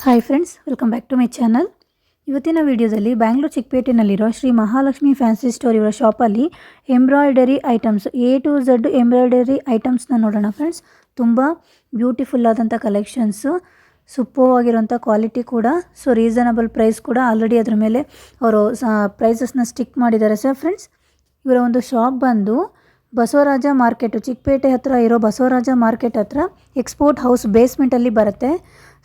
Hi friends, welcome back to my channel. ಇವತ್ತಿನ ವಿಡಿಯೋದಲ್ಲಿ ಬ್ಯಾಂಗ್ಳೂರು ಚಿಕ್ಕಪೇಟೆನಲ್ಲಿರೋ ಶ್ರೀ ಮಹಾಲಕ್ಷ್ಮಿ ಫ್ಯಾನ್ಸಿ ಸ್ಟೋರ್ ಇವರ ಶಾಪಲ್ಲಿ embroidery items A to Z embroidery ಐಟಮ್ಸ್ನ ನೋಡೋಣ ಫ್ರೆಂಡ್ಸ್. ತುಂಬ ಬ್ಯೂಟಿಫುಲ್ ಆದಂಥ ಕಲೆಕ್ಷನ್ಸು, ಸೂಪರ್ ಆಗಿರೋಂಥ ಕ್ವಾಲಿಟಿ ಕೂಡ, ಸೊ ರೀಸನಬಲ್ ಪ್ರೈಸ್ ಕೂಡ. ಆಲ್ರೆಡಿ ಅದ್ರ ಮೇಲೆ ಅವರು ಪ್ರೈಸಸ್ನ ಸ್ಟಿಕ್ ಮಾಡಿದ್ದಾರೆ ಸರ್. ಫ್ರೆಂಡ್ಸ್, ಇವರ ಒಂದು ಶಾಪ್ ಬಂದು ಬಸವರಾಜ ಮಾರ್ಕೆಟು, ಚಿಕ್ಕಪೇಟೆ ಹತ್ರ ಇರೋ ಬಸವರಾಜ ಮಾರ್ಕೆಟ್ ಹತ್ರ ಎಕ್ಸ್ಪೋರ್ಟ್ ಹೌಸ್ ಬೇಸ್ಮೆಂಟಲ್ಲಿ ಬರುತ್ತೆ.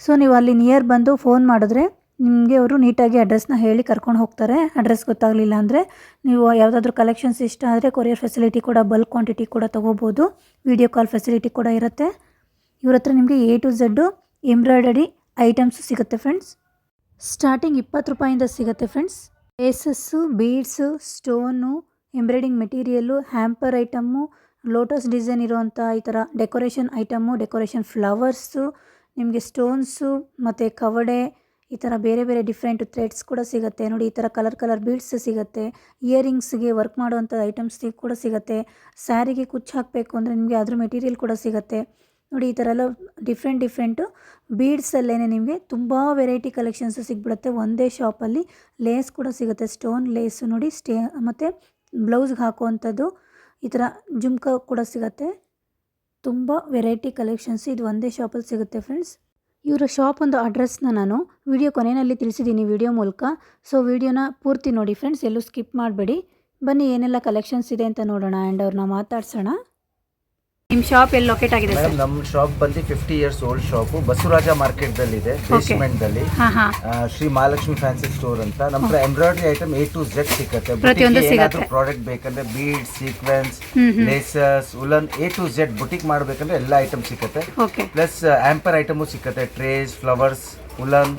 ಸೊ ನೀವು ಅಲ್ಲಿ ನಿಯರ್ ಬಂದು ಫೋನ್ ಮಾಡಿದ್ರೆ ನಿಮಗೆ ಅವರು ನೀಟಾಗಿ ಅಡ್ರೆಸ್ನ ಹೇಳಿ ಕರ್ಕೊಂಡು ಹೋಗ್ತಾರೆ. ಅಡ್ರೆಸ್ ಗೊತ್ತಾಗಲಿಲ್ಲ ಅಂದರೆ ನೀವು ಯಾವುದಾದ್ರೂ ಕಲೆಕ್ಷನ್ಸ್ ಇಷ್ಟ ಆದರೆ ಕೊರಿಯರ್ ಫೆಸಿಲಿಟಿ ಕೂಡ, ಬಲ್ಕ್ ಕ್ವಾಂಟಿಟಿ ಕೂಡ ತೊಗೋಬೋದು. ವಿಡಿಯೋ ಕಾಲ್ ಫೆಸಿಲಿಟಿ ಕೂಡ ಇರುತ್ತೆ. ಇವ್ರ ಹತ್ರ ನಿಮಗೆ A to Z embroidery items ಸಿಗುತ್ತೆ ಫ್ರೆಂಡ್ಸ್. ಸ್ಟಾರ್ಟಿಂಗ್ 20 ರೂಪಾಯಿಂದ ಸಿಗುತ್ತೆ friends. Laces, beads, stone, embroidering material, hamper item, lotus design ಇರುವಂಥ ಈ ಥರ ಡೆಕೋರೇಷನ್ ಐಟಮ್ಮು, ಡೆಕೋರೇಷನ್ ಫ್ಲವರ್ಸು, ನಿಮಗೆ ಸ್ಟೋನ್ಸು ಮತ್ತು ಕವಡೆ, ಈ ಥರ ಬೇರೆ ಬೇರೆ ಡಿಫ್ರೆಂಟ್ ಥ್ರೆಡ್ಸ್ ಕೂಡ ಸಿಗುತ್ತೆ. ನೋಡಿ, ಈ ಥರ ಕಲರ್ ಬೀಡ್ಸ್ ಸಿಗುತ್ತೆ. ಇಯರಿಂಗ್ಸ್ಗೆ ವರ್ಕ್ ಮಾಡುವಂಥ ಐಟಮ್ಸ್ ಕೂಡ ಸಿಗುತ್ತೆ. ಸ್ಯಾರಿಗೆ ಕುಚ್ಚು ಹಾಕಬೇಕು ಅಂದರೆ ನಿಮಗೆ ಅದ್ರ ಮೆಟೀರಿಯಲ್ ಕೂಡ ಸಿಗುತ್ತೆ. ನೋಡಿ, ಈ ಥರ ಎಲ್ಲ ಡಿಫ್ರೆಂಟು ಬೀಡ್ಸಲ್ಲೇ ನಿಮಗೆ ತುಂಬ ವೆರೈಟಿ ಕಲೆಕ್ಷನ್ಸು ಸಿಗ್ಬಿಡುತ್ತೆ ಒಂದೇ ಶಾಪಲ್ಲಿ. ಲೇಸ್ ಕೂಡ ಸಿಗುತ್ತೆ, ಸ್ಟೋನ್ ಲೇಸು ನೋಡಿ, ಮತ್ತು ಬ್ಲೌಸ್ಗೆ ಹಾಕುವಂಥದ್ದು ಈ ಥರ ಜುಮ್ಕ ಕೂಡ ಸಿಗುತ್ತೆ. ತುಂಬ ವೆರೈಟಿ ಕಲೆಕ್ಷನ್ಸ್ ಇದು ಒಂದೇ ಶಾಪಲ್ಲಿ ಸಿಗುತ್ತೆ ಫ್ರೆಂಡ್ಸ್. ಇವರ ಶಾಪ್ ಒಂದು ಅಡ್ರೆಸ್ನ ನಾನು ವಿಡಿಯೋ ಕೊನೆಯಲ್ಲಿ ತಿಳಿಸಿದ್ದೀನಿ ವಿಡಿಯೋ ಮೂಲಕ. ಸೊ ವಿಡಿಯೋನ ಪೂರ್ತಿ ನೋಡಿ ಫ್ರೆಂಡ್ಸ್, ಎಲ್ಲೂ ಸ್ಕಿಪ್ ಮಾಡಬೇಡಿ. ಬನ್ನಿ ಏನೆಲ್ಲ ಕಲೆಕ್ಷನ್ಸ್ ಇದೆ ಅಂತ ನೋಡೋಣ ಆ್ಯಂಡ್ ಅವ್ರನ್ನ ಮಾತಾಡ್ಸೋಣ. ನಿಮ್ಮ ಶಾಪ್ ಎಲ್ಲಿ ಲೊಕೇಟ್ ಆಗಿದೆ ಸರ್? ನಮ್ಮ ಶಾಪ್ ಬಂದು 50 years old shop, Basavaraj market ದಲ್ಲಿ ಇದೆ, ಬೇಸ್ಮೆಂಟ್ ದಲ್ಲಿ. ಶ್ರೀ ಮಹಾಲಕ್ಷ್ಮಿ ಫ್ಯಾನ್ಸಿ ಸ್ಟೋರ್ ಅಂತ. ನಮ್ಮ ಹತ್ರ embroidery item A to Z ಸಿಗುತ್ತೆ. ಏನಾದರೂ ಪ್ರಾಡಕ್ಟ್ ಬೇಕಂದ್ರೆ bead, sequence, laces, woollen, A to Z boutique ಮಾಡಬೇಕಂದ್ರೆ ಎಲ್ಲ ಐಟಮ್ ಸಿಗುತ್ತೆ. ಪ್ಲಸ್ ಆಂಪರ್ ಐಟಮು ಸಿಗುತ್ತೆ, ಟ್ರೇಸ್, flowers, woollen,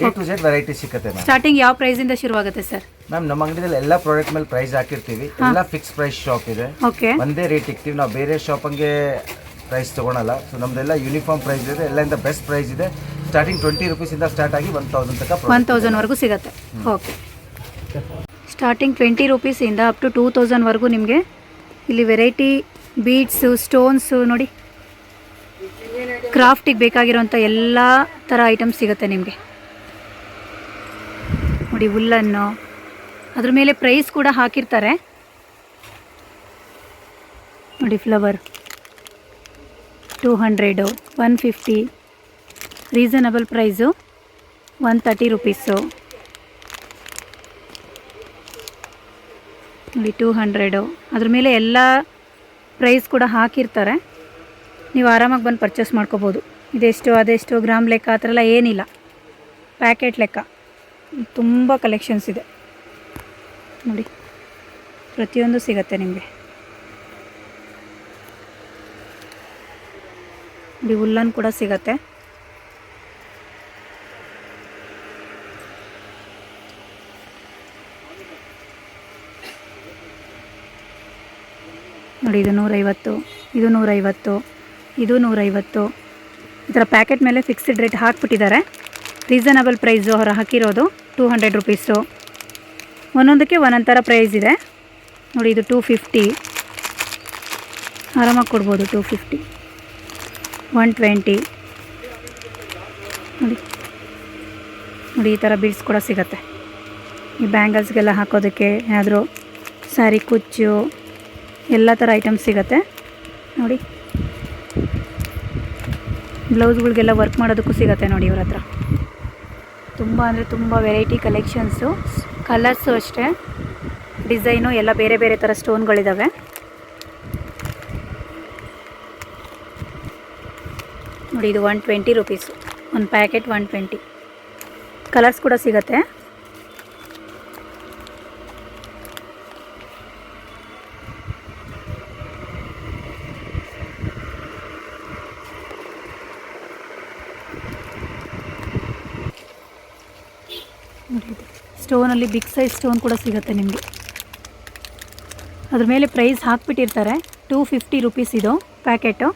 A to Z variety ಸಿಗುತ್ತೆ. ಸ್ಟಾರ್ಟಿಂಗ್ ಯಾವ ಪ್ರೈಸ್ ಇಂದ ಶುರು ಆಗುತ್ತೆ ಸರ್? ಮ್ಯಾಮ್, ನಮ್ಮ ಅಂಗಡಿಯಲ್ಲಿ ಎಲ್ಲ ಪ್ರಾಡಕ್ಟ್ ಮೇಲೆ ಪ್ರೈಸ್ ಹಾಕಿರ್ತೀವಿ. ಎಲ್ಲ ಫಿಕ್ಸ್ ಪ್ರೈಸ್ ಶಾಪ್ ಇದೆ, ಒಂದೇ ರೇಟ್ ಇಕ್ತೀವಿ ನಾವು. ಬೇರೆ ಶಾಪ್ ಹಂಗೆ ಪ್ರೈಸ್ ತಗೊಳಲ್ಲ. ಸೊ ನಮ್ದೆಲ್ಲ ಯೂನಿಫಾರ್ಮ್ ಪ್ರೈಸ್ ಇದೆ, ಎಲ್ಲರಿಂದ ಬೆಸ್ಟ್ ಪ್ರೈಸ್ ಇದೆ. ಸ್ಟಾರ್ಟಿಂಗ್ 20 ರೂಪೀಸಿಂದ ಸ್ಟಾರ್ಟ್ ಆಗಿ 1000 ತನಕ 1000ವರೆಗೂ ಸಿಗುತ್ತೆ. ಓಕೆ, ಸ್ಟಾರ್ಟಿಂಗ್ 20 ರೂಪೀಸಿಂದ ಅಪ್ ಟು 2000ವರೆಗೂ ನಿಮಗೆ ಇಲ್ಲಿ ವೆರೈಟಿ ಬೀಡ್ಸು, ಸ್ಟೋನ್ಸು, ನೋಡಿ ಕ್ರಾಫ್ಟಿಗೆ ಬೇಕಾಗಿರೋಂಥ ಎಲ್ಲ ಥರ ಐಟಮ್ಸ್ ಸಿಗುತ್ತೆ ನಿಮಗೆ. ನೋಡಿ, ಉಲ್ಲನ್ನು ಅದ್ರ ಮೇಲೆ ಪ್ರೈಸ್ ಕೂಡ ಹಾಕಿರ್ತಾರೆ. ನೋಡಿ, ಫ್ಲವರ್ 200, 150, ರೀಸನಬಲ್ ಪ್ರೈಸು 130 ರೂಪೀಸು. ನೋಡಿ, 200, ಅದ್ರ ಮೇಲೆ ಎಲ್ಲ ಪ್ರೈಸ್ ಕೂಡ ಹಾಕಿರ್ತಾರೆ. ನೀವು ಆರಾಮಾಗಿ ಬಂದು ಪರ್ಚೇಸ್ ಮಾಡ್ಕೋಬೋದು. ಇದೆಷ್ಟು ಅದೆಷ್ಟು ಗ್ರಾಮ್ ಲೆಕ್ಕ ಆ ಥರ ಎಲ್ಲ ಏನಿಲ್ಲ, ಪ್ಯಾಕೆಟ್ ಲೆಕ್ಕ. ತುಂಬ ಕಲೆಕ್ಷನ್ಸ್ ಇದೆ ನೋಡಿ, ಪ್ರತಿಯೊಂದು ಸಿಗುತ್ತೆ ನಿಮಗೆ. ನೋಡಿ, ಉಲ್ಲನ್ ಕೂಡ ಸಿಗುತ್ತೆ. ನೋಡಿ, ಇದು 150, ಇದು 150, ಇದು 150. ಈ ಥರ ಪ್ಯಾಕೆಟ್ ಮೇಲೆ ಫಿಕ್ಸ್ಡ್ ರೇಟ್ ಹಾಕ್ಬಿಟ್ಟಿದ್ದಾರೆ. ರೀಸನಬಲ್ ಪ್ರೈಸು ಅವ್ರು ಹಾಕಿರೋದು 200 ರೂಪೀಸು. ಒಂದೊಂದಕ್ಕೆ ಒಂದೊಂದು ಥರ ಪ್ರೈಸ್ ಇದೆ. ನೋಡಿ, ಇದು 250, ಆರಾಮಾಗಿ ಕೊಡ್ಬೋದು. 250, 120. ನೋಡಿ ನೋಡಿ, ಈ ಥರ ಬೀಡ್ಸ್ ಕೂಡ ಸಿಗುತ್ತೆ. ಈ ಬ್ಯಾಂಗಲ್ಸ್ಗೆಲ್ಲ ಹಾಕೋದಕ್ಕೆ, ಏನಾದರೂ ಸ್ಯಾರಿ ಕುಚ್ಚು, ಎಲ್ಲ ಥರ ಐಟಮ್ಸ್ ಸಿಗುತ್ತೆ. ನೋಡಿ, ಬ್ಲೌಸ್ಗಳಿಗೆಲ್ಲ ವರ್ಕ್ ಮಾಡೋದಕ್ಕೂ ಸಿಗುತ್ತೆ ನೋಡಿ ಇವ್ರ ಹತ್ರ. ತುಂಬ ಅಂದರೆ ತುಂಬ ವೆರೈಟಿ ಕಲೆಕ್ಷನ್ಸು. ಕಲರ್ಸು ಅಷ್ಟೇ, ಡಿಸೈನು ಎಲ್ಲ ಬೇರೆ ಬೇರೆ ಥರ ಸ್ಟೋನ್ಗಳಿದ್ದಾವೆ. ನೋಡಿ, ಇದು 120 ರೂಪೀಸು, ಒಂದು ಪ್ಯಾಕೆಟ್ 120. ಕಲರ್ಸ್ ಕೂಡ ಸಿಗುತ್ತೆ. ಸ್ಟೋನಲ್ಲಿ ಬಿಗ್ ಸೈಜ್ ಸ್ಟೋನ್ ಕೂಡ ಸಿಗುತ್ತೆ ನಿಮಗೆ. ಅದ್ರ ಮೇಲೆ ಪ್ರೈಸ್ ಹಾಕ್ಬಿಟ್ಟಿರ್ತಾರೆ. 250 ರೂಪೀಸ್ ಇದು ಪ್ಯಾಕೆಟು.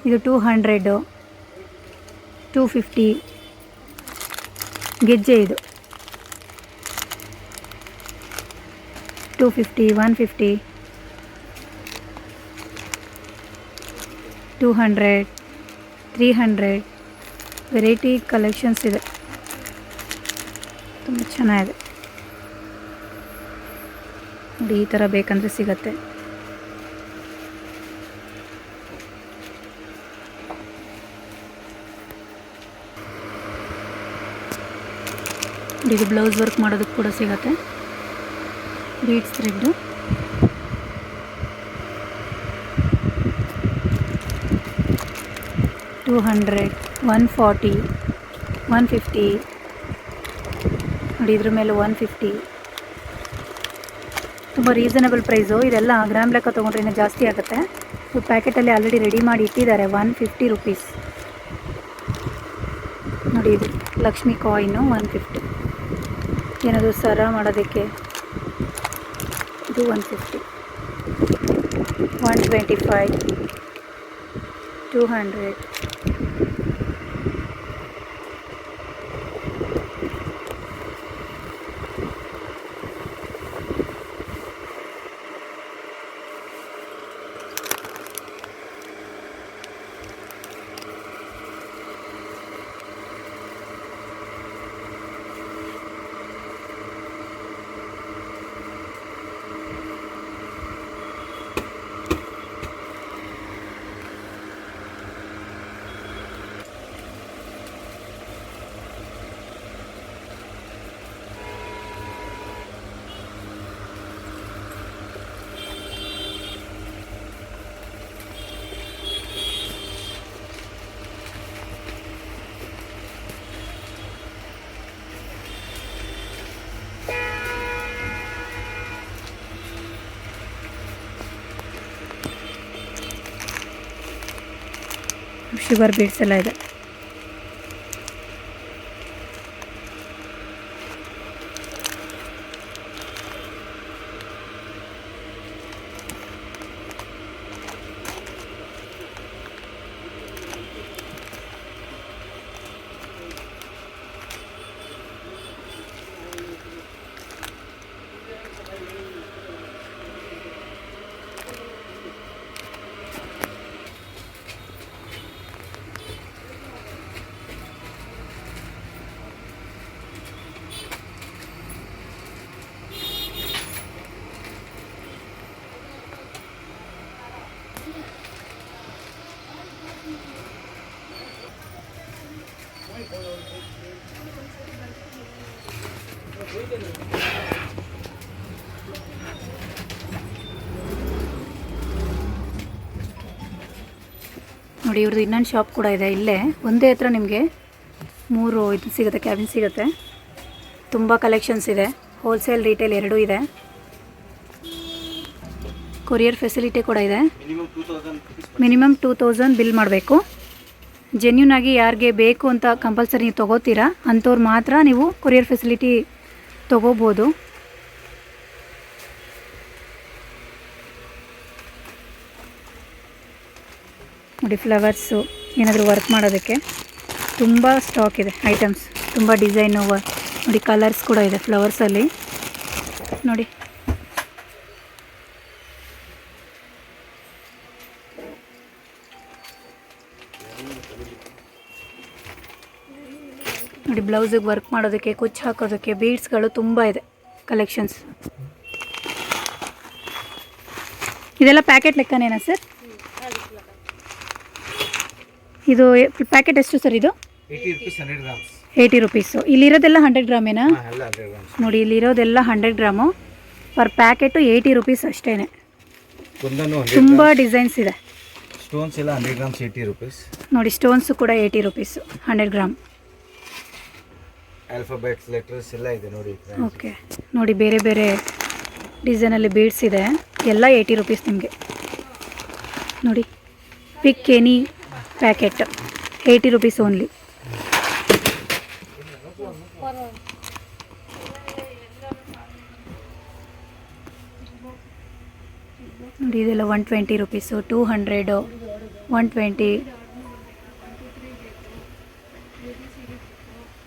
ಇದು 200, 250 ಗೆಜ್ಜೆ. ಇದು 250, 150, 200, 300 ವೆರೈಟಿ ಕಲೆಕ್ಷನ್ಸ್ ಇದೆ, ತುಂಬ ಚೆನ್ನಾಗಿದೆ ನೋಡಿ. ಈ ಥರ ಬೇಕಂದರೆ ಸಿಗತ್ತೆ. ಇದು ಬ್ಲೌಸ್ ವರ್ಕ್ ಮಾಡೋದಕ್ಕೆ ಕೂಡ ಸಿಗತ್ತೆ. ಬೀಡ್ಸ್ ಥ್ರೆಡ್, $200, $140, $150 ನೋಡಿ. ಇದ್ರ ಮೇಲೆ $150, ತುಂಬ ರೀಸನಬಲ್ ಪ್ರೈಸು. ಇದೆಲ್ಲ ಗ್ರಾಮ್ ಲೆಕ್ಕ ತೊಗೊಂಡ್ರೆ ಇನ್ನೂ ಜಾಸ್ತಿ ಆಗುತ್ತೆ. ಪ್ಯಾಕೆಟಲ್ಲಿ ಆಲ್ರೆಡಿ ರೆಡಿ ಮಾಡಿ ಇಟ್ಟಿದ್ದಾರೆ. $150 ನೋಡಿ. ಇದು ಲಕ್ಷ್ಮಿ ಕಾಯಿನು $150. ಏನಾದರೂ ಸರ ಮಾಡೋದಕ್ಕೆ ಇದು $150, $125, $200. ಶುಗರ್ ಬೀಡ್ಸ್ ಎಲ್ಲ ಇದೆ. ನೋಡಿ, ಇವ್ರದ್ದು ಇನ್ನೊಂದು ಶಾಪ್ ಕೂಡ ಇದೆ ಇಲ್ಲೇ. ಒಂದೇ ಹತ್ರ ನಿಮಗೆ 3 ಇದು ಸಿಗುತ್ತೆ, ಕ್ಯಾಬಿನ್ ಸಿಗುತ್ತೆ. ತುಂಬ ಕಲೆಕ್ಷನ್ಸ್ ಇದೆ. ಹೋಲ್ಸೇಲ್ ರೀಟೇಲ್ ಎರಡೂ ಇದೆ. ಕೊರಿಯರ್ ಫೆಸಿಲಿಟಿ ಕೂಡ ಇದೆ. ಮಿನಿಮಮ್ 2000 ಬಿಲ್ ಮಾಡಬೇಕು. ಜೆನ್ಯೂನ್ ಆಗಿ ಯಾರಿಗೆ ಬೇಕು ಅಂತ ಕಂಪಲ್ಸರಿ ನೀವು ತೊಗೋತೀರಾ ಅಂಥವ್ರು ಮಾತ್ರ ನೀವು ಕೊರಿಯರ್ ಫೆಸಿಲಿಟಿ ತೊಗೋಬೋದು. ನೋಡಿ, ಫ್ಲವರ್ಸು ಏನಾದರೂ ವರ್ಕ್ ಮಾಡೋದಕ್ಕೆ ತುಂಬ ಸ್ಟಾಕ್ ಇದೆ ಐಟಮ್ಸ್. ತುಂಬ ಡಿಸೈನು ನೋಡಿ, ಕಲರ್ಸ್ ಕೂಡ ಇದೆ ಫ್ಲವರ್ಸಲ್ಲಿ ನೋಡಿ. ನೋಡಿ, ಬ್ಲೌಸಿಗೆ ವರ್ಕ್ ಮಾಡೋದಕ್ಕೆ, ಕುಚ್ಚು ಹಾಕೋದಕ್ಕೆ ಬೀಡ್ಸ್ಗಳು ತುಂಬ ಇದೆ ಕಲೆಕ್ಷನ್ಸ್. ಇದೆಲ್ಲ ಪ್ಯಾಕೆಟ್ ಲೆಕ್ಕನೇನಾ ಸರ್? ಇದು ಪ್ಯಾಕೆಟ್ ಎಷ್ಟು ಸರ್? ಇದು 80 ರುಪೀಸು. ಇಲ್ಲಿರೋದೆಲ್ಲ 100 ಗ್ರಾಮೇನಾ? ನೋಡಿ, ಇಲ್ಲಿರೋದೆಲ್ಲ 100 ಗ್ರಾಮು. ಪರ್ ಪ್ಯಾಕೆಟು 80 ರುಪೀಸ್ ಅಷ್ಟೇ. ತುಂಬ ಡಿಸೈನ್ಸ್ ಇದೆ. ಸ್ಟೋನ್ಸ್ ಎಲ್ಲ 100 ಗ್ರಾಮ್ಸ್ 80 ರುಪೀಸ್. ನೋಡಿ, ಸ್ಟೋನ್ಸು ಕೂಡ 80 ರುಪೀಸು 100 ಗ್ರಾಮ್. ಆಲ್ಫಾಬೆಟ್ಸ್ ಲೆಟರ್ಸ್ ಎಲ್ಲ ಇದೆ ನೋಡಿ. ಓಕೆ, ನೋಡಿ ಬೇರೆ ಬೇರೆ ಡಿಸೈನಲ್ಲಿ ಬೀಡ್ಸ್ ಇದೆ. ಎಲ್ಲ 80 ರುಪೀಸ್ ನಿಮಗೆ. ನೋಡಿ, ಪಿಕ್ ಎನಿ ಪ್ಯಾಕೆಟ್ 80 ರುಪೀಸ್ ಓನ್ಲಿ. ನೋಡಿ, ಇದೆಲ್ಲ 120 ರುಪೀಸು, 200, 120,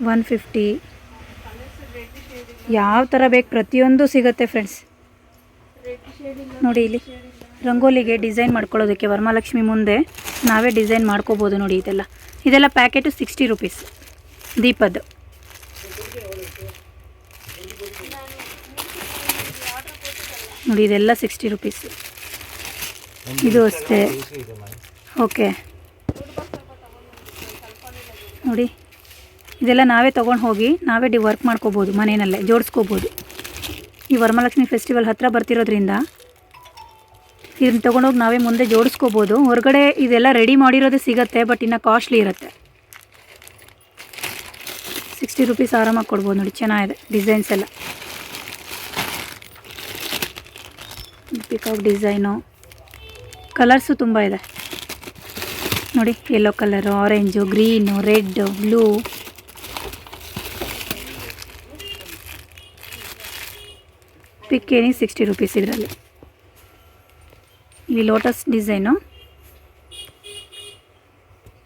150. ಯಾವ ಥರ ಬೇಕು ಪ್ರತಿಯೊಂದು ಸಿಗುತ್ತೆ ಫ್ರೆಂಡ್ಸ್. ನೋಡಿ, ಇಲ್ಲಿ ರಂಗೋಲಿಗೆ ಡಿಸೈನ್ ಮಾಡ್ಕೊಳ್ಳೋದಕ್ಕೆ ವರಮಹಾಲಕ್ಷ್ಮಿ ಮುಂದೆ ನಾವೇ ಡಿಸೈನ್ ಮಾಡ್ಕೋಬೋದು. ನೋಡಿ, ಇದೆಲ್ಲ ಇದೆಲ್ಲ ಪ್ಯಾಕೆಟು 60 ರುಪೀಸ್. ದೀಪದ್ದು ನೋಡಿ, ಇದೆಲ್ಲ 60 ರುಪೀಸ್. ಇದು ಅಷ್ಟೇ. ಓಕೆ ನೋಡಿ, ಇದೆಲ್ಲ ನಾವೇ ತೊಗೊಂಡು ಹೋಗಿ ನಾವೇ ವರ್ಕ್ ಮಾಡ್ಕೋಬೋದು, ಮನೆಯಲ್ಲೇ ಜೋಡಿಸ್ಕೋಬೋದು. ಈ ವರಮಹಾಲಕ್ಷ್ಮಿ ಫೆಸ್ಟಿವಲ್ ಹತ್ತಿರ ಬರ್ತಿರೋದ್ರಿಂದ ಇದನ್ನು ತೊಗೊಂಡೋಗಿ ನಾವೇ ಮುಂದೆ ಜೋಡಿಸ್ಕೋಬೋದು. ಹೊರಗಡೆ ಇದೆಲ್ಲ ರೆಡಿ ಮಾಡಿರೋದು ಸಿಗುತ್ತೆ, ಬಟ್ ಇನ್ನು ಕಾಸ್ಟ್ಲಿ ಇರುತ್ತೆ. 60 ರುಪೀಸ್ ಆರಾಮಾಗಿ ಕೊಡ್ಬೋದು. ನೋಡಿ, ಚೆನ್ನಾಗಿದೆ ಡಿಸೈನ್ಸ್ ಎಲ್ಲ. ಪಿಕಾಕ್ ಡಿಸೈನು, ಕಲರ್ಸು ತುಂಬ ಇದೆ ನೋಡಿ. Yellow colour, orange, green, red, blue. ಪಿಕ್ಕೇನಿ 60 ರುಪೀಸ್ ಇದರಲ್ಲಿ. ಇಲ್ಲಿ ಲೋಟಸ್ ಡಿಸೈನು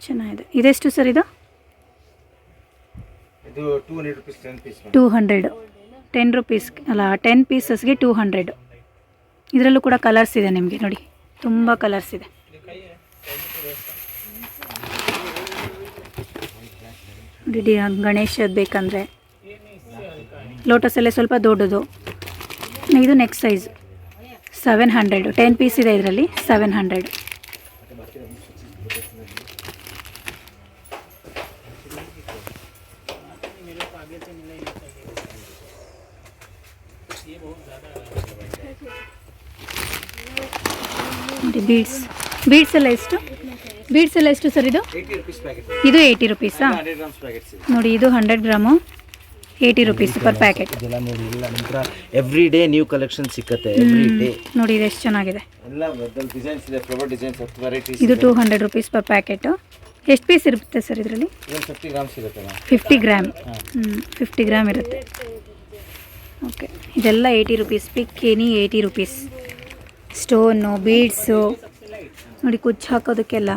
ಚೆನ್ನಾಗಿದೆ. ಇದೆಷ್ಟು ಸರ್ ಇದು? 200. 10 ರುಪೀಸ್ ಅಲ್ಲ, 10 ಪೀಸಸ್ಗೆ 200. ಇದರಲ್ಲೂ ಕೂಡ ಕಲರ್ಸ್ ಇದೆ ನಿಮಗೆ ನೋಡಿ, ತುಂಬ ಕಲರ್ಸ್ ಇದೆ. ಗಣೇಶದ್ದು ಬೇಕಂದರೆ ಲೋಟಸಲ್ಲೇ ಸ್ವಲ್ಪ ದೊಡ್ಡದು. ಇದು ನೆಕ್ಸ್ಟ್ ಸೈಜ್ 700. 10 ಪೀಸ್ ಇದೆ ಇದರಲ್ಲಿ, 700. ಬೀಡ್ಸ್ ಎಲ್ಲ ಎಷ್ಟು? ಬೀಡ್ಸ್ ಎಲ್ಲ ಎಷ್ಟು ಸರ್ ಇದು? ಇದು 80 ರುಪೀಸಾ? ನೋಡಿ, ಇದು 100 gram 80 rupees per packet. Every day new collection ಸಿಕ್ಕತ್ತೆ. ಎವ್ರಿ ಡೇ ನೋಡಿ, ಇದು ಎಷ್ಟು ಚೆನ್ನಾಗಿದೆ. ಎಲ್ಲ ಡಿಸೈನ್ಸ್ ಇದೆ, ಫ್ಲವರ್ ಡಿಸೈನ್ಸ್, ವೆರೈಟೀಸ್. ಇದು 200 ರುಪೀಸ್ ಪರ್ ಪ್ಯಾಕೆಟ್. ಎಷ್ಟು ಪೀಸ್ ಇರುತ್ತೆ ಸರ್ ಇದರಲ್ಲಿ? 50 ಗ್ರಾಮ್ಸ್ ಇರುತ್ತೆ. 50 ಗ್ರಾಮ್. 50 ಗ್ರಾಮ್ ಇರುತ್ತೆ. ಓಕೆ, ಇದೆಲ್ಲ 80 ರುಪೀಸ್. ಪಿಕ್ಕೇನಿ 80 ರುಪೀಸ್. ಸ್ಟೋನು, ಬೀಡ್ಸು ನೋಡಿ, ಕುಚ್ಚು ಹಾಕೋದಕ್ಕೆಲ್ಲ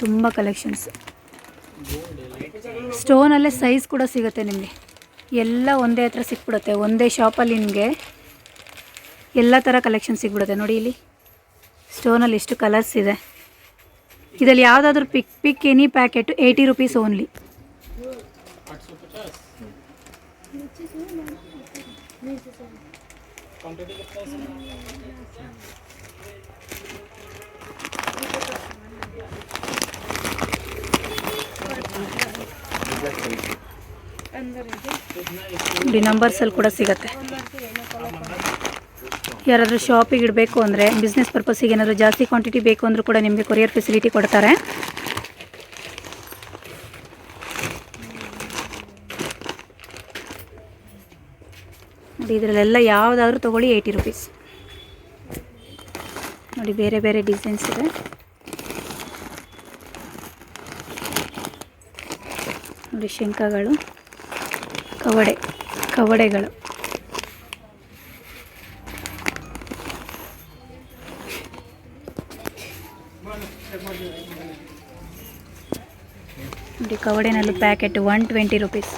ತುಂಬ ಕಲೆಕ್ಷನ್ಸ್. ಸ್ಟೋನಲ್ಲೇ ಸೈಜ್ ಕೂಡ ಸಿಗುತ್ತೆ ನಿಮಗೆ. ಎಲ್ಲ ಒಂದೇ ಹತ್ರ ಸಿಕ್ಬಿಡುತ್ತೆ, ಒಂದೇ ಶಾಪಲ್ಲಿ ನಿಮಗೆ ಎಲ್ಲ ಥರ ಕಲೆಕ್ಷನ್ ಸಿಗ್ಬಿಡುತ್ತೆ. ನೋಡಿ, ಇಲ್ಲಿ ಸ್ಟೋನಲ್ಲಿ ಎಷ್ಟು ಕಲರ್ಸ್ ಇದೆ. ಇದರಲ್ಲಿ ಯಾವುದಾದ್ರೂ ಪಿಕ್ ಎನಿ ಪ್ಯಾಕೆಟು 80 ರುಪೀಸ್ ಓನ್ಲಿ. ನೋಡಿ, ನಂಬರ್ಸಲ್ಲಿ ಕೂಡ ಸಿಗುತ್ತೆ. ಯಾರಾದರೂ ಶಾಪಿಗೆ ಇಡಬೇಕು ಅಂದರೆ, ಬಿಸ್ನೆಸ್ ಪರ್ಪಸ್ಸಿಗೆ ಏನಾದರೂ ಜಾಸ್ತಿ ಕ್ವಾಂಟಿಟಿ ಬೇಕು ಅಂದರೂ ಕೂಡ ನಿಮಗೆ ಕೊರಿಯರ್ ಫೆಸಿಲಿಟಿ ಕೊಡ್ತಾರೆ. ನೋಡಿ, ಇದರಲ್ಲೆಲ್ಲ ಯಾವುದಾದ್ರೂ ತೊಗೊಳ್ಳಿ 80 ರುಪೀಸ್. ನೋಡಿ, ಬೇರೆ ಬೇರೆ ಡಿಸೈನ್ಸ್ ಇದೆ. ನೋಡಿ, ಶಂಖಗಳು, ಕವಡೆಗಳು. ನೋಡಿ, ಕವಡೆನಲ್ಲೂ ಪ್ಯಾಕೆಟ್ 120 ರುಪೀಸ್.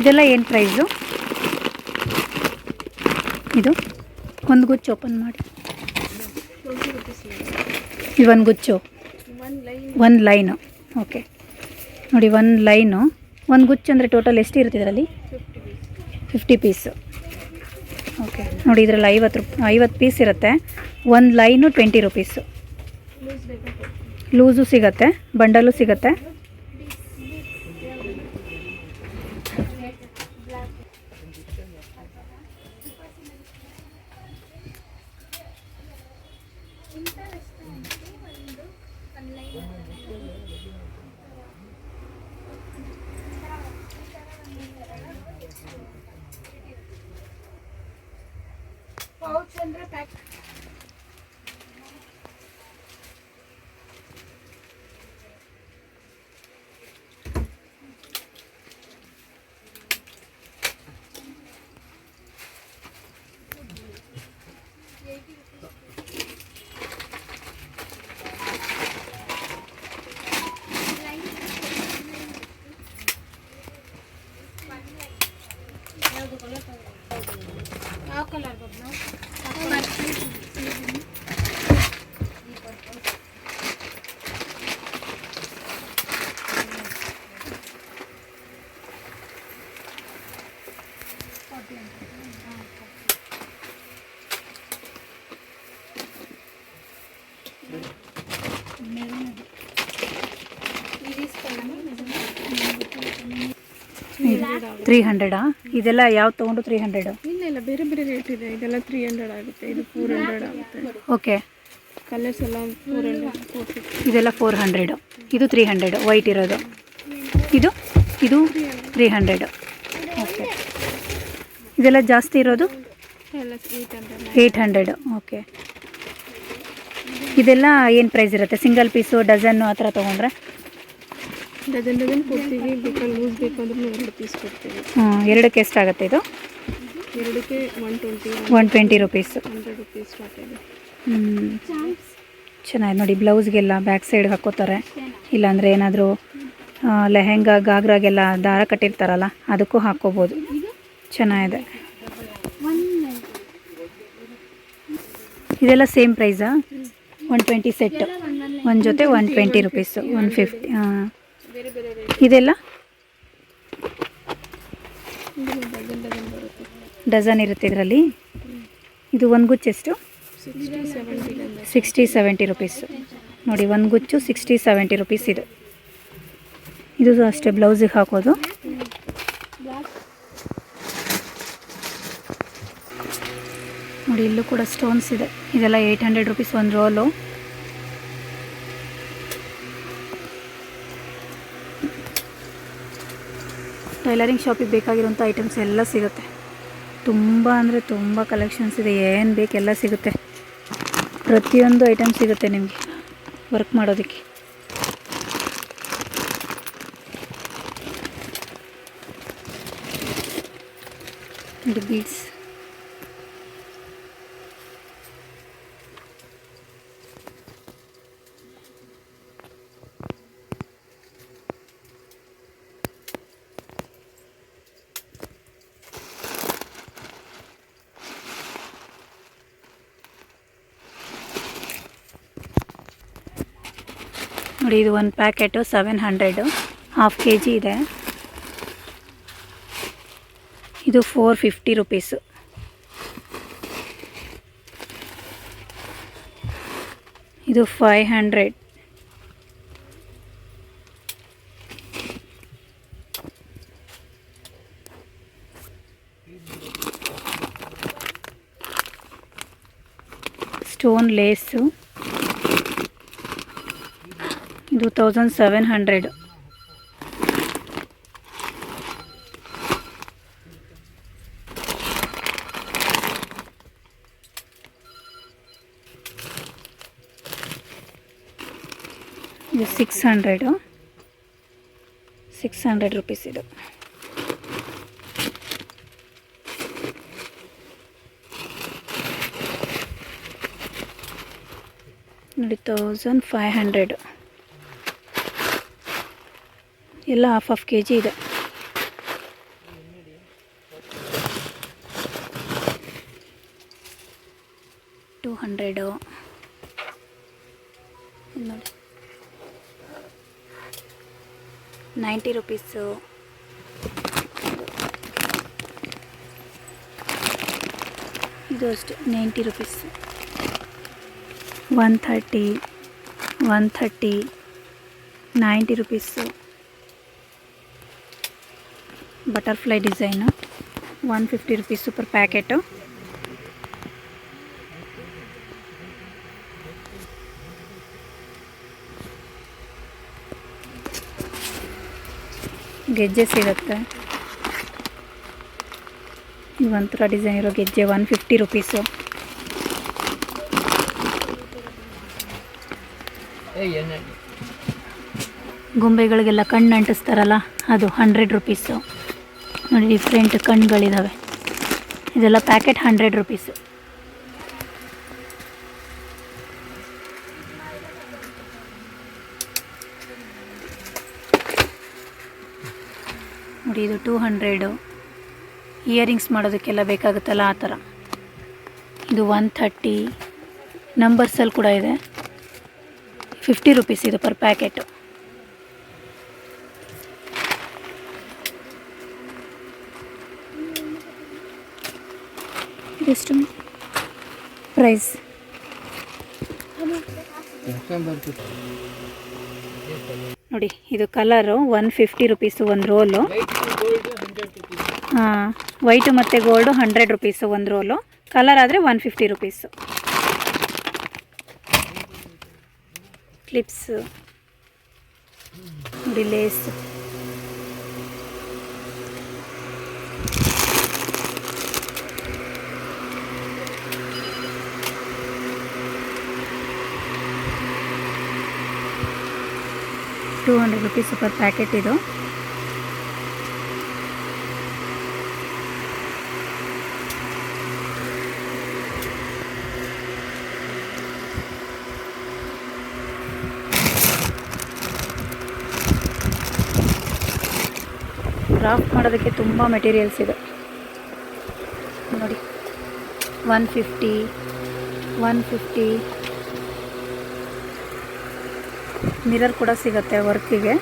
ಇದೆಲ್ಲ ಏನು ಪ್ರೈಸು? ಇದು ಒಂದು ಗುಚ್ಚು ಓಪನ್ ಮಾಡಿ. ಇದೊಂದು ಗುಚ್ಚು, ಒಂದು ಲೈನು. ಓಕೆ ನೋಡಿ, ಒಂದು ಲೈನು, ಒಂದು ಗುಚ್ಚು ಅಂದರೆ ಟೋಟಲ್ ಎಷ್ಟು ಇರುತ್ತೆ ಇದರಲ್ಲಿ? 50 ಪೀಸು. ಓಕೆ ನೋಡಿ, ಇದರಲ್ಲಿ 50 ಪೀಸ್ ಇರುತ್ತೆ. ಒಂದು ಲೈನು 20 ರುಪೀಸು. ಲೂಸು ಸಿಗುತ್ತೆ, ಬಂಡಲು ಸಿಗುತ್ತೆ. 300 ಇದೆಲ್ಲ ಯಾವ್ದು ತೊಗೊಂಡು 300? ಇಲ್ಲ ಬೇರೆ ಬೇರೆ ರೇಟ್ ಇದೆ. ಇದೆಲ್ಲ 300 ಆಗುತ್ತೆ, ಇದು 400 ಆಗುತ್ತೆ. ಓಕೆ, ಕಲರ್ಸ್ ಎಲ್ಲ 400, 450. ಇದೆಲ್ಲ 400, ಇದು 300 ವೈಟ್ ಇರೋದು. ಇದು 300. ಓಕೆ, ಇದೆಲ್ಲ ಜಾಸ್ತಿ ಇರೋದು ಎಲ್ಲ 800. 800. ಓಕೆ, ಇದೆಲ್ಲ ಏನು ಪ್ರೈಸ್ ಇರುತ್ತೆ? ಸಿಂಗಲ್ ಪೀಸು, ಡಜನ್ನು ಆ ಥರ ತೊಗೊಂಡ್ರೆ ಡಜನ್ ಕೊಡ್ತೀವಿ. ಬೇಕಾದ್ರೆ ಲೂಸ್ ಬೇಕು ಅಂದ್ರೆ 2 ಪೀಸ್ ಕೊಡ್ತೀವಿ. ಎರಡಕ್ಕೆ ಎಷ್ಟಾಗುತ್ತೆ ಇದು? ಎರಡಕ್ಕೆ 120. 120 ರುಪೀಸ್. 100 ರುಪೀಸ್ ಸ್ಟಾರ್ಟ್ ಇದೆ. ಚೆನ್ನಾಗಿ ನೋಡಿ, ಬ್ಲೌಸ್ಗೆಲ್ಲ ಬ್ಯಾಕ್ ಸೈಡ್ ಹಾಕೋತಾರೆ, ಇಲ್ಲಾಂದರೆ ಏನಾದರೂ ಲೆಹೆಂಗಾ ಗಾಗ್ರಾಗೆಲ್ಲ ದಾರ ಕಟ್ಟಿರ್ತಾರಲ್ಲ ಅದಕ್ಕೂ ಹಾಕ್ಕೋಬೋದು. ಚೆನ್ನಾಗಿದೆ. ಇದೆಲ್ಲ ಸೇಮ್ ಪ್ರೈಸಾ? 120 ಸೆಟ್, ಒಂದು ಜೊತೆ 120 ರುಪೀಸು, 150. ಹಾಂ, ಬೇರೆ ಬೇರೆ ರೇಟ್. ಇದೆಲ್ಲ ಬರುತ್ತೆ. ಡಜನ್ ಇರುತ್ತೆ ಇದರಲ್ಲಿ. ಇದು ಒಂದು ಗುಚ್ಚು ಎಷ್ಟು? 60-70 ರುಪೀಸು. ನೋಡಿ, ಒಂದು ಗುಚ್ಚು 60-70 ರುಪೀಸ್. ಇದು ಅಷ್ಟೇ, ಬ್ಲೌಸಿಗೆ ಹಾಕೋದು. ನೋಡಿ, ಇಲ್ಲೂ ಕೂಡ ಸ್ಟೋನ್ಸ್ ಇದೆ. ಇದೆಲ್ಲ 800 ರುಪೀಸ್ ಒಂದು ರೋಲು. ಟೈಲರಿಂಗ್ ಶಾಪಿಗೆ ಬೇಕಾಗಿರೋಂಥ ಐಟಮ್ಸ್ ಎಲ್ಲ ಸಿಗುತ್ತೆ. ತುಂಬ ಅಂದರೆ ತುಂಬ ಕಲೆಕ್ಷನ್ಸ್ ಇದೆ, ಏನು ಬೇಕೆಲ್ಲ ಸಿಗುತ್ತೆ. ಪ್ರತಿಯೊಂದು ಐಟಮ್ ಸಿಗುತ್ತೆ ನಿಮಗೆ ವರ್ಕ್ ಮಾಡೋದಕ್ಕೆ. ಇದು ಬೀಡ್ಸ್. ನೋಡಿ, ಇದು ಒಂದು ಪ್ಯಾಕೆಟು 700, ಹಾಫ್ kg ಇದೆ. ಇದು 450 ರುಪೀಸು. ಇದು 500. ಸ್ಟೋನ್ ಲೇಸು, ಇದು 1700. ಇದು 600 ರುಪೀಸ್. ಇದು ನೋಡಿ, 1500. ಎಲ್ಲ ಹಾಫ್ kg ಇದೆ. $200. ನೋಡಿ, 90 ರುಪೀಸು. ಇದು ಅಷ್ಟೇ, 90 rupees. 130, 90 rupees. Butterfly design, 150 rupees per packet. ಗೆಜ್ಜೆ ಸಿಗುತ್ತೆ. ಇದು ಒಂಥರ ಡಿಸೈನ್ ಇರೋ ಗೆಜ್ಜೆ, 150 ರುಪೀಸು. ಗೊಂಬೆಗಳಿಗೆಲ್ಲ ಕಣ್ಣು ಅಂಟಿಸ್ತಾರಲ್ಲ ಅದು 100 ರುಪೀಸು. ನೋಡಿ, ಡಿಫ್ರೆಂಟ್ ಕಣ್ಣುಗಳಿದ್ದಾವೆ. ಇದೆಲ್ಲ ಪ್ಯಾಕೆಟ್ 100 ರುಪೀಸು. ನೋಡಿ, ಇದು 200. ಇಯರಿಂಗ್ಸ್ ಮಾಡೋದಕ್ಕೆಲ್ಲ ಬೇಕಾಗುತ್ತಲ್ಲ ಆ ಥರ. ಇದು 130 ನಂಬರ್ಸಲ್ಲಿ ಕೂಡ ಇದೆ. 50 ರುಪೀಸ್ ಇದು ಪರ್ ಪ್ಯಾಕೆಟು. ಇದೆಷ್ಟು ಪ್ರೈಸ್? ನೋಡಿ ಇದು ಕಲರು 150 ರುಪೀಸು ಒಂದು ರೋಲು. ಹಾಂ, ವೈಟು ಮತ್ತು ಗೋಲ್ಡು 100 ರುಪೀಸು ಒಂದು ರೋಲು. ಕಲರ್ ಆದರೆ 150 ರುಪೀಸು. ಕ್ಲಿಪ್ಸು ನೋಡಿ, ಲೇಸ್, ₹200 ಪರ್ ಪ್ಯಾಕೆಟ್ ಇದು. ಕ್ರಾಫ್ಟ್ ಮಾಡೋದಕ್ಕೆ ತುಂಬ ಮೆಟೀರಿಯಲ್ಸ್ ಇದೆ ನೋಡಿ. 150 ಮಿರರ್ ಕೂಡ ಸಿಗುತ್ತೆ ವರ್ಕಿಗೆ.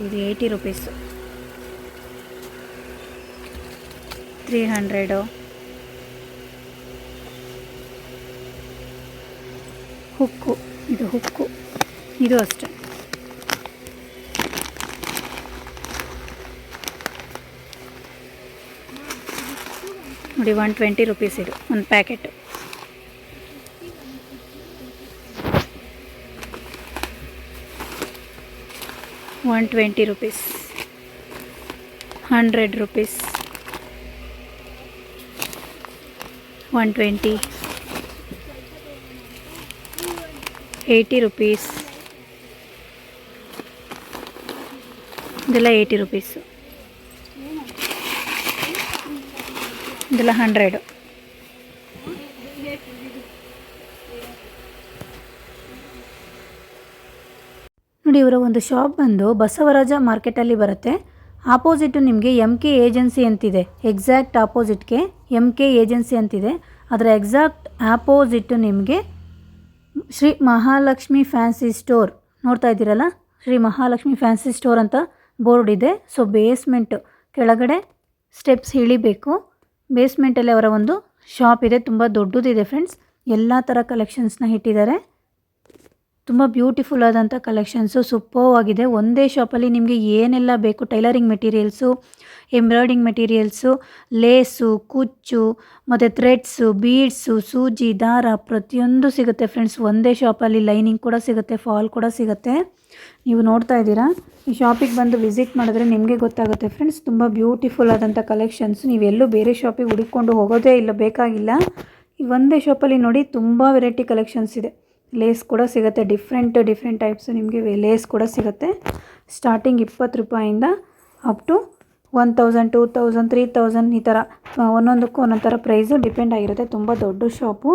ಇದು 80 ರುಪೀಸು. 300. ಹುಕ್ಕು, ಇದು ಹುಕ್ಕು, ಇದು ಅಷ್ಟೆ. ನೋಡಿ 120 ರುಪೀಸ್ ಇದು ಒಂದು ಪ್ಯಾಕೆಟು. ₹120, 100 rupees, 120, 80 rupees. ಇದೆಲ್ಲ 80 ರುಪೀಸು. ಇದೆಲ್ಲ 100. ನೋಡಿ, ಇವರ ಒಂದು ಶಾಪ್ ಬಂದು ಬಸವರಾಜ ಮಾರ್ಕೆಟಲ್ಲಿ ಬರುತ್ತೆ. ಆಪೋಸಿಟು ನಿಮಗೆ MK ಏಜೆನ್ಸಿ ಅಂತಿದೆ. ಎಕ್ಸಾಕ್ಟ್ ಆಪೋಸಿಟ್ಗೆ MK ಏಜೆನ್ಸಿ ಅಂತಿದೆ. ಅದರ ಎಕ್ಸಾಕ್ಟ್ ಆಪೋಸಿಟ್ಟು ನಿಮಗೆ ಶ್ರೀ ಮಹಾಲಕ್ಷ್ಮಿ ಫ್ಯಾನ್ಸಿ ಸ್ಟೋರ್ ನೋಡ್ತಾ ಇದ್ದೀರಲ್ಲ, ಶ್ರೀ ಮಹಾಲಕ್ಷ್ಮಿ ಫ್ಯಾನ್ಸಿ ಸ್ಟೋರ್ ಅಂತ ಬೋರ್ಡ್ ಇದೆ. ಸೊ ಬೇಸ್ಮೆಂಟ್ ಕೆಳಗಡೆ ಸ್ಟೆಪ್ಸ್ ಇಳಿಬೇಕು. ಬೇಸ್ಮೆಂಟಲ್ಲಿ ಅವರ ಒಂದು ಶಾಪ್ ಇದೆ. ತುಂಬ ದೊಡ್ಡದಿದೆ ಫ್ರೆಂಡ್ಸ್. ಎಲ್ಲ ಥರ ಕಲೆಕ್ಷನ್ಸ್ನ ಇಟ್ಟಿದ್ದಾರೆ. ತುಂಬ ಬ್ಯೂಟಿಫುಲ್ ಆದಂಥ ಕಲೆಕ್ಷನ್ಸು, ಸೂಪರ್ ಆಗಿದೆ. ಒಂದೇ ಶಾಪಲ್ಲಿ ನಿಮಗೆ ಏನೆಲ್ಲ ಬೇಕು, ಟೈಲರಿಂಗ್ ಮೆಟೀರಿಯಲ್ಸು, ಎಂಬ್ರಾಯ್ಡಿಂಗ್ ಮೆಟೀರಿಯಲ್ಸು, ಲೇಸು, ಕುಚ್ಚು ಮತ್ತು ಥ್ರೆಡ್ಸು, ಬೀಡ್ಸು, ಸೂಜಿ, ದಾರ ಪ್ರತಿಯೊಂದು ಸಿಗುತ್ತೆ ಫ್ರೆಂಡ್ಸ್ ಒಂದೇ ಶಾಪಲ್ಲಿ. ಲೈನಿಂಗ್ ಕೂಡ ಸಿಗುತ್ತೆ, ಫಾಲ್ ಕೂಡ ಸಿಗುತ್ತೆ. ನೀವು ನೋಡ್ತಾ ಇದ್ದೀರಾ. ಈ ಶಾಪಿಗೆ ಬಂದು ವಿಸಿಟ್ ಮಾಡಿದ್ರೆ ನಿಮಗೆ ಗೊತ್ತಾಗುತ್ತೆ ಫ್ರೆಂಡ್ಸ್. ತುಂಬ ಬ್ಯೂಟಿಫುಲ್ ಆದಂಥ ಕಲೆಕ್ಷನ್ಸ್. ನೀವೆಲ್ಲೂ ಬೇರೆ ಶಾಪಿಗೆ ಹುಡುಕೊಂಡು ಹೋಗೋದೇ ಇಲ್ಲ, ಬೇಕಾಗಿಲ್ಲ. ಈ ಒಂದೇ ಶಾಪಲ್ಲಿ ನೋಡಿ ತುಂಬ ವೆರೈಟಿ ಕಲೆಕ್ಷನ್ಸ್ ಇದೆ. ಲೇಸ್ ಕೂಡ ಸಿಗುತ್ತೆ, ಡಿಫ್ರೆಂಟ್ ಟೈಪ್ಸು ನಿಮಗೆ ಲೇಸ್ ಕೂಡ ಸಿಗುತ್ತೆ. ಸ್ಟಾರ್ಟಿಂಗ್ 20 ರೂಪಾಯಿಂದ ಅಪ್ ಟು 1000, 2000, 3000 ಈ ಥರ ಒಂದೊಂದಕ್ಕೂ ಒಂದೊಂದು ಥರ ಪ್ರೈಸು ಡಿಪೆಂಡ್ ಆಗಿರುತ್ತೆ. ತುಂಬ ದೊಡ್ಡ ಶಾಪು.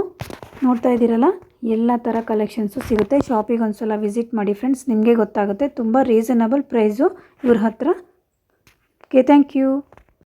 ನೋಡ್ತಾ ಇದ್ದೀರಲ್ಲ, ಎಲ್ಲ ಥರ ಕಲೆಕ್ಷನ್ಸು ಸಿಗುತ್ತೆ. ಶಾಪಿಗೆ ಒಂದು ಸಲ ವಿಸಿಟ್ ಮಾಡಿ ಫ್ರೆಂಡ್ಸ್, ನಿಮಗೆ ಗೊತ್ತಾಗುತ್ತೆ. ತುಂಬ ರೀಸನಬಲ್ ಪ್ರೈಸು ಇವ್ರ ಹತ್ರ. Okay, thank you.